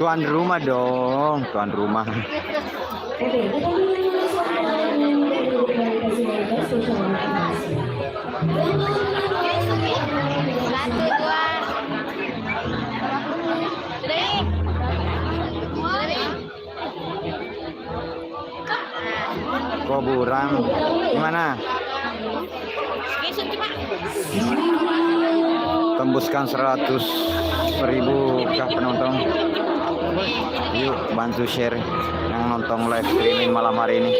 Tuan rumah dong, tuan rumah. Kuburan gimana? Tembuskan 100.000 kah penonton? Yuk bantu share yang nonton live streaming malam hari ini.